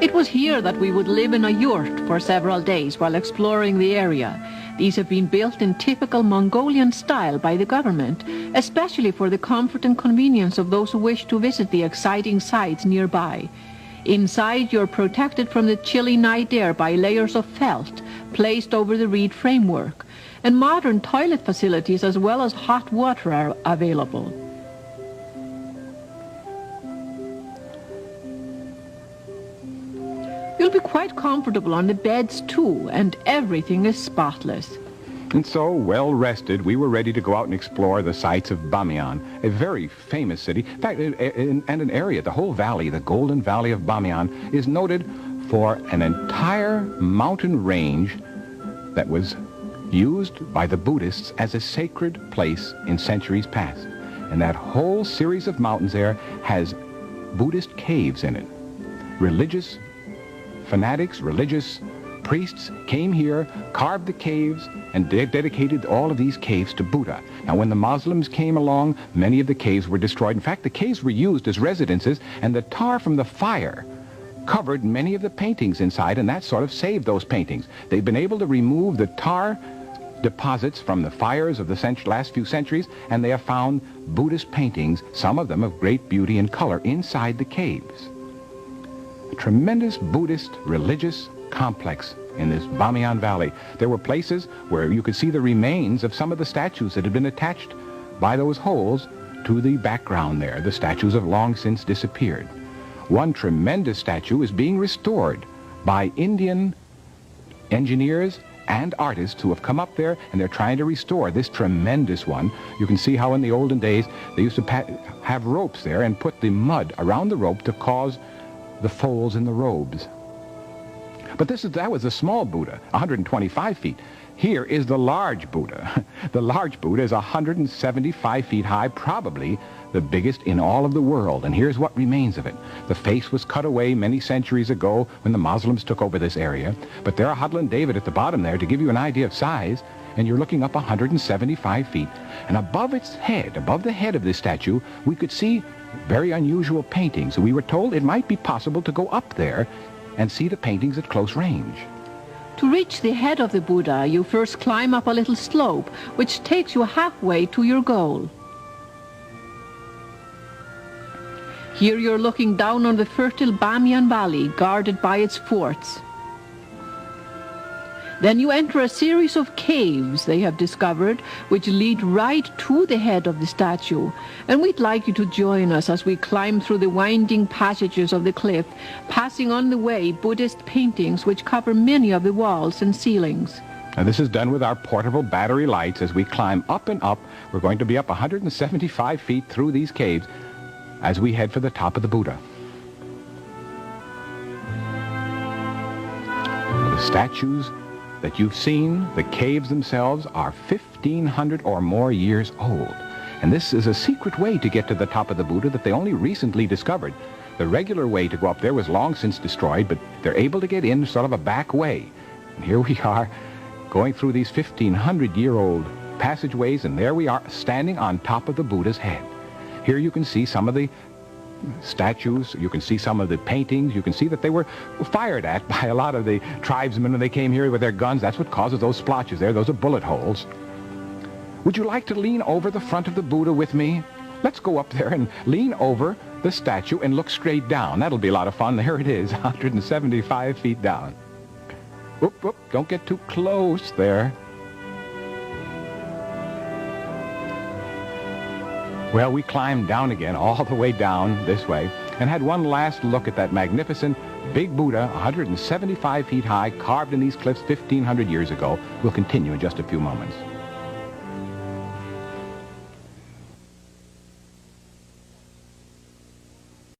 It was here that we would live in a yurt for several days while exploring the area. These have been built in typical Mongolian style by the government, especially for the comfort and convenience of those who wish to visit the exciting sites nearby. Inside, you're protected from the chilly night air by layers of felt placed over the reed framework, and modern toilet facilities as well as hot water are available. You'll be quite comfortable on the beds too, and everything is spotless. And so, well rested, we were ready to go out and explore the sights of Bamiyan, a very famous city. In fact, and an area, the whole valley, the Golden Valley of Bamiyan, is noted for an entire mountain range that was used by the Buddhists as a sacred place in centuries past. And that whole series of mountains there has Buddhist caves in it. Religious fanatics, religious priests came here, carved the caves, and dedicated all of these caves to Buddha. Now, when the Muslims came along, many of the caves were destroyed. In fact, the caves were used as residences, and the tar from the fire covered many of the paintings inside, and that sort of saved those paintings. They've been able to remove the tar deposits from the fires of the last few centuries, and they have found Buddhist paintings, some of them of great beauty and color, inside the caves. A tremendous Buddhist religious complex in this Bamiyan Valley. There were places where you could see the remains of some of the statues that had been attached by those holes to the background there. The statues have long since disappeared. One tremendous statue is being restored by Indian engineers and artists who have come up there, and they're trying to restore this tremendous one. You can see how in the olden days they used to have ropes there and put the mud around the rope to cause the folds in the robes. But that was a small Buddha, 125 feet. Here is the large Buddha. The large Buddha is 175 feet high, probably the biggest in all of the world. And here's what remains of it. The face was cut away many centuries ago when the Muslims took over this area. But there are Huddle and David at the bottom there to give you an idea of size. And you're looking up 175 feet. And above its head, above the head of this statue, we could see very unusual paintings. We were told it might be possible to go up there and see the paintings at close range. To reach the head of the Buddha, you first climb up a little slope, which takes you halfway to your goal. Here you're looking down on the fertile Bamiyan Valley, guarded by its forts. Then you enter a series of caves they have discovered, which lead right to the head of the statue. And we'd like you to join us as we climb through the winding passages of the cliff, passing on the way Buddhist paintings which cover many of the walls and ceilings. Now, this is done with our portable battery lights. As we climb up and up, we're going to be up 175 feet through these caves as we head for the top of the Buddha. The statues that you've seen, the caves themselves, are 1,500 or more years old. And this is a secret way to get to the top of the Buddha that they only recently discovered. The regular way to go up there was long since destroyed, but they're able to get in sort of a back way. And here we are going through these 1,500-year-old passageways, and there we are standing on top of the Buddha's head. Here you can see some of the statues, you can see some of the paintings, you can see that they were fired at by a lot of the tribesmen when they came here with their guns. That's what causes those splotches there. Those are bullet holes. Would you like to lean over the front of the Buddha with me? Let's go up there and lean over the statue and look straight down. That'll be a lot of fun. There it is, 175 feet down. Whoop, whoop, don't get too close there. Well, we climbed down again, all the way down this way, and had one last look at that magnificent big Buddha, 175 feet high, carved in these cliffs 1,500 years ago. We'll continue in just a few moments.